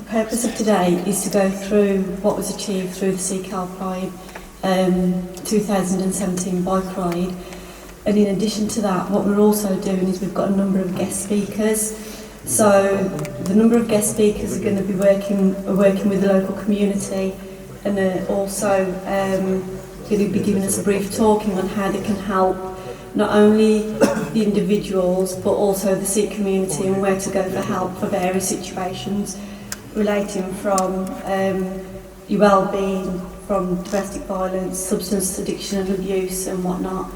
purpose of today is to go through what was achieved through the Sikh Helpline 2017 bike ride, and in addition to that, what we're also doing is we've got a number of guest speakers. So the number of guest speakers are going to be working with the local community, and also going to be giving us a brief talking on how they can help not only the individuals but also the Sikh community, and where to go for help for various situations relating from your well-being, from domestic violence, substance addiction and abuse and whatnot.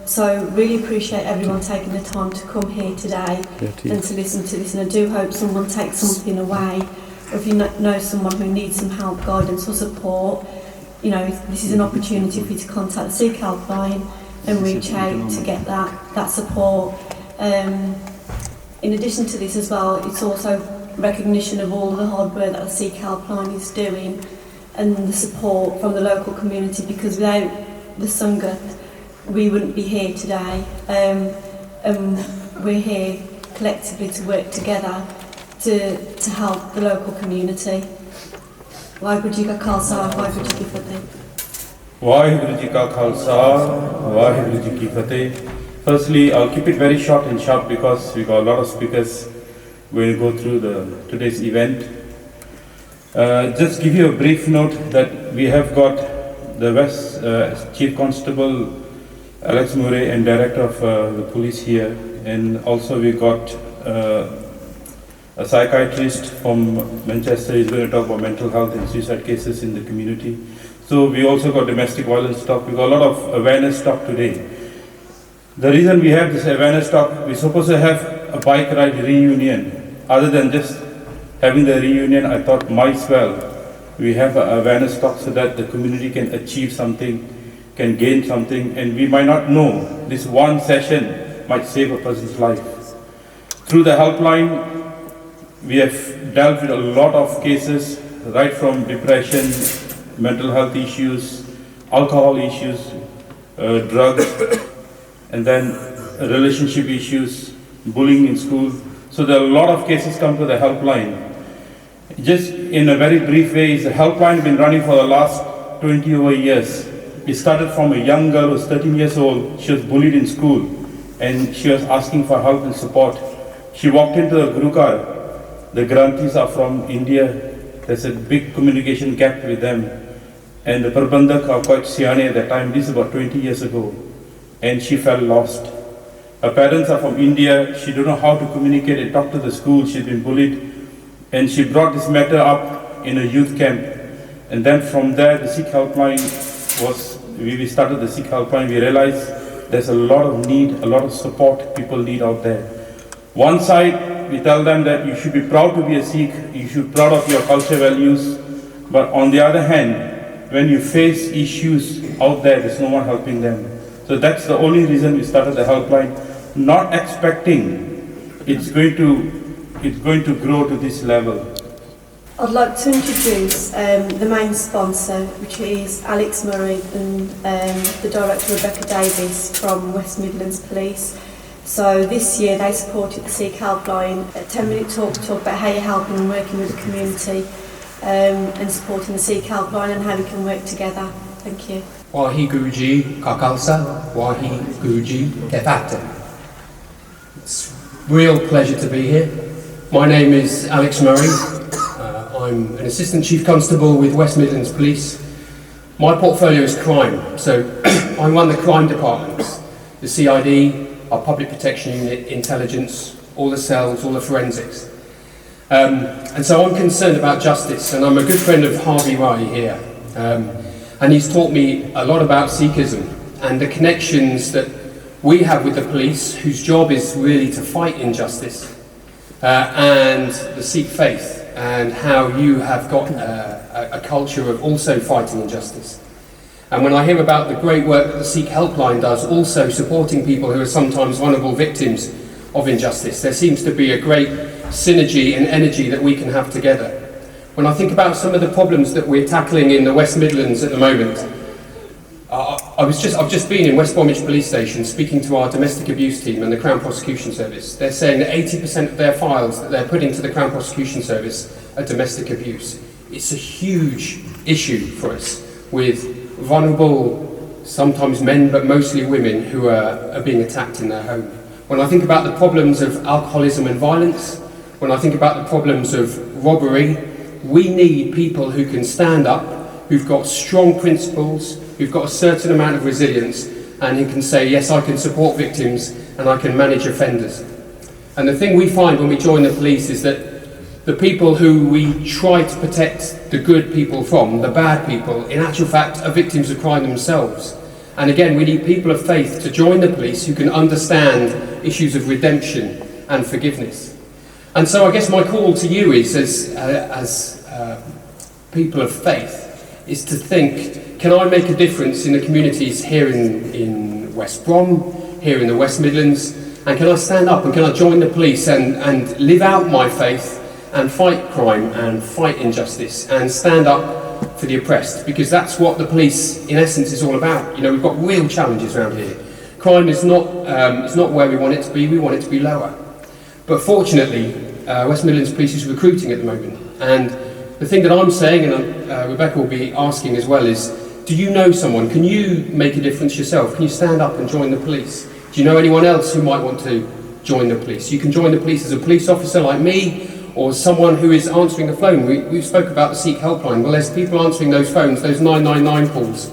So really appreciate everyone taking the time to come here today and to listen to this, and I do hope someone takes something away, or if you know someone who needs some help, guidance or support, you know, this is an opportunity for you to contact the Sikh Helpline and reach out to get that support. In addition to this as well, it's also recognition of all the hard work that the Sikh Helpline is doing and the support from the local community, because without the Sangat we wouldn't be here today, and we're here collectively to work together to help the local community. Waheguru Ji Ka Khalsa, Waheguru Ji Ki Fateh. Waheguru Ji Ka Khalsa, Waheguru Ji Ki Fateh. Firstly, I'll keep it very short and sharp because we got a lot of speakers going to go through today's event. Just give you a brief note that we have got the West Chief Constable Alex Murray and Director of the Police here, and also we got a psychiatrist from Manchester is going to talk about mental health and suicide cases in the community. So we also got domestic violence talk. We got a lot of awareness talk today. The reason we have this awareness talk, we're supposed to have a bike ride reunion. Other than just having the reunion, I thought might as well we have an awareness talk so that the community can achieve something, can gain something, and we might not know this one session might save a person's life. Through the helpline, we have dealt with a lot of cases, right from depression, mental health issues, alcohol issues, drugs, and then relationship issues, bullying in school. So there are a lot of cases come to the helpline. Just in a very brief way, the helpline has been running for the last 20 over years. It started from a young girl who was 13 years old. She was bullied in school and she was asking for help and support. She walked into the Guru Car. The Granthis are from India. There's a big communication gap with them. And the Prabandhak are quite Siane at that time. This is about 20 years ago. And she felt lost. Her parents are from India. She didn't know how to communicate and talk to the school. She'd been bullied. And she brought this matter up in a youth camp. And then from there, the Sikh Helpline we started the Sikh Helpline. We realized there's a lot of need, a lot of support people need out there. One side, we tell them that you should be proud to be a Sikh, you should be proud of your culture values. But on the other hand, when you face issues out there, there's no one helping them. So that's the only reason we started the helpline, not expecting it's going to grow to this level. I'd like to introduce the main sponsor, which is Alex Murray and the Director Rebecca Davis from West Midlands Police. So this year they supported the Sikh Helpline, a 10-minute talk to talk about how you're helping and working with the community and supporting the Sikh Helpline and how we can work together. Thank you. Waheguru Ji Ka Khalsa, Waheguru Ji Ki Fateh. It's a real pleasure to be here. My name is Alex Murray. I'm an Assistant Chief Constable with West Midlands Police. My portfolio is crime, so I run the crime departments, the CID, our Public Protection Unit, Intelligence, all the cells, all the forensics. And so I'm concerned about justice, and I'm a good friend of Harvey Rai here. And he's taught me a lot about Sikhism and the connections that we have with the police, whose job is really to fight injustice, and the Sikh faith, and how you have got a culture of also fighting injustice. And when I hear about the great work that the Sikh Helpline does, also supporting people who are sometimes vulnerable victims of injustice, there seems to be a great synergy and energy that we can have together. When I think about some of the problems that we're tackling in the West Midlands at the moment, I I've just been in West Bromwich Police Station speaking to our domestic abuse team and the Crown Prosecution Service. They're saying that 80% of their files that they're putting to the Crown Prosecution Service are domestic abuse. It's a huge issue for us, with vulnerable, sometimes men but mostly women, who are being attacked in their home. When I think about the problems of alcoholism and violence, when I think about the problems of robbery, we need people who can stand up, who've got strong principles, who've got a certain amount of resilience, and who can say, yes, I can support victims and I can manage offenders. And the thing we find when we join the police is that the people who we try to protect the good people from, the bad people, in actual fact are victims of crime themselves. And again, we need people of faith to join the police who can understand issues of redemption and forgiveness. And so I guess my call to you is, as people of faith, is to think, can I make a difference in the communities here in West Brom, here in the West Midlands, and can I stand up and can I join the police and live out my faith and fight crime and fight injustice and stand up for the oppressed? Because that's what the police, in essence, is all about. You know, we've got real challenges around here. Crime is not where we want it to be, we want it to be lower. But fortunately, West Midlands Police is recruiting at the moment. And the thing that I'm saying, and Rebecca will be asking as well, is, do you know someone? Can you make a difference yourself? Can you stand up and join the police? Do you know anyone else who might want to join the police? You can join the police as a police officer like me, or someone who is answering the phone. We spoke about the Sikh Helpline. Well, there's people answering those phones, those 999 calls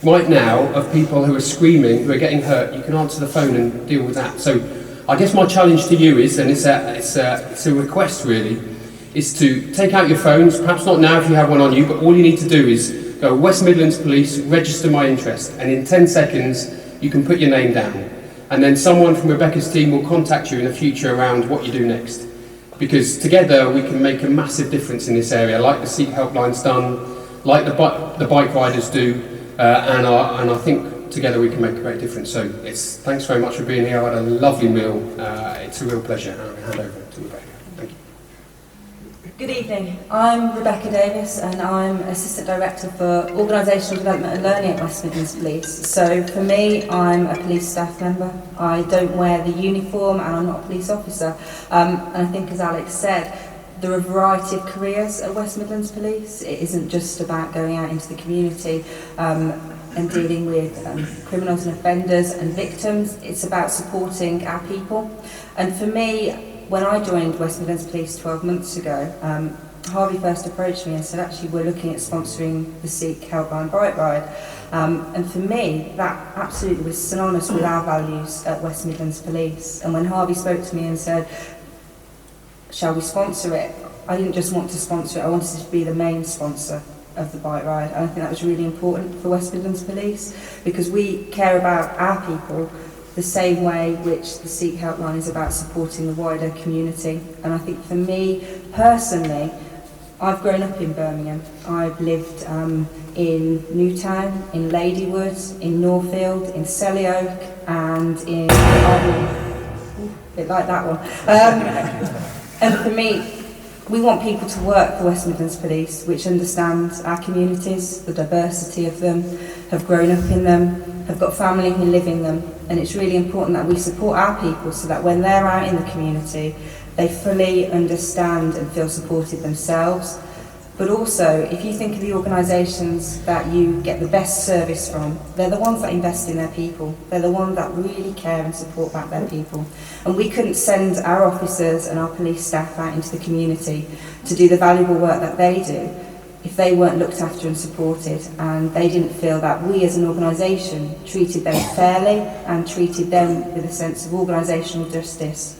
right now of people who are screaming, who are getting hurt. You can answer the phone and deal with that. So I guess my challenge to you is, and it's a request really, is to take out your phones, perhaps not now if you have one on you, but all you need to do is go West Midlands Police, register my interest, and in 10 seconds you can put your name down. And then someone from Rebecca's team will contact you in the future around what you do next. Because together we can make a massive difference in this area, like the Sikh Helpline's done, like the bike riders do, and I think together we can make a great difference. So thanks very much for being here. I had a lovely meal. It's a real pleasure. And I'll hand over to Rebecca. Thank you. Good evening. I'm Rebecca Davis and I'm Assistant Director for Organisational Development and Learning at West Midlands Police. So for me, I'm a police staff member. I don't wear the uniform and I'm not a police officer. And I think, as Alex said, there are a variety of careers at West Midlands Police. It isn't just about going out into the community and dealing with criminals and offenders and victims. It's about supporting our people. And for me, when I joined West Midlands Police 12 months ago, Harvey first approached me and said, actually, we're looking at sponsoring the Sikh Helpline bike ride. And for me, that absolutely was synonymous with our values at West Midlands Police. And when Harvey spoke to me and said, shall we sponsor it? I didn't just want to sponsor it, I wanted to be the main sponsor of the bike ride. And I think that was really important for West Midlands Police, because we care about our people the same way which the Sikh Helpline is about supporting the wider community. And I think for me, personally, I've grown up in Birmingham. I've lived in Newtown, in Ladywood, in Northfield, in Selly Oak, and in a bit like that one. And for me, we want people to work for West Midlands Police, which understands our communities, the diversity of them, have grown up in them, have got family who live in them. And it's really important that we support our people so that when they're out in the community, they fully understand and feel supported themselves. But also, if you think of the organisations that you get the best service from, they're the ones that invest in their people. They're the ones that really care and support back their people. And we couldn't send our officers and our police staff out into the community to do the valuable work that they do if they weren't looked after and supported, and they didn't feel that we as an organisation treated them fairly and treated them with a sense of organisational justice.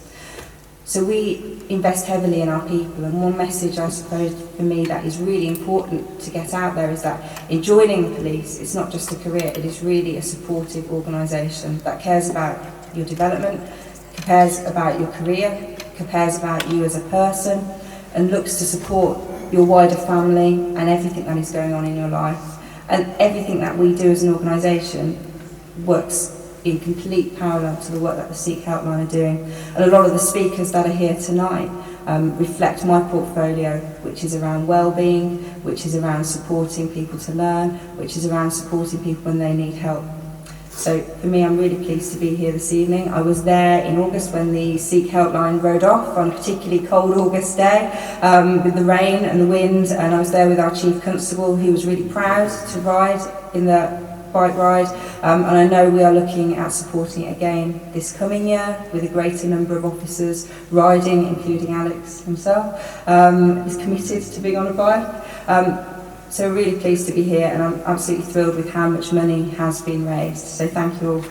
So we invest heavily in our people, and one message I suppose for me that is really important to get out there is that in joining the police, it's not just a career, it is really a supportive organisation that cares about your development, cares about your career, cares about you as a person, and looks to support your wider family and everything that is going on in your life. And everything that we do as an organisation works in complete parallel to the work that the Sikh Helpline are doing. And a lot of the speakers that are here tonight reflect my portfolio, which is around wellbeing, which is around supporting people to learn, which is around supporting people when they need help. So for me, I'm really pleased to be here this evening. I was there in August when the Sikh Helpline rode off on a particularly cold August day with the rain and the wind, and I was there with our Chief Constable, who was really proud to ride in the bike ride, and I know we are looking at supporting it again this coming year with a greater number of officers riding, including Alex himself, is committed to being on a bike. So we're really pleased to be here, and I'm absolutely thrilled with how much money has been raised. So thank you all.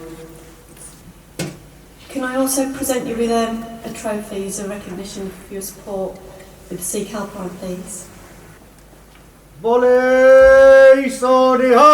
Can I also present you with a trophy as a recognition for your support with the Sikh Helpline, please? Bole Soriha!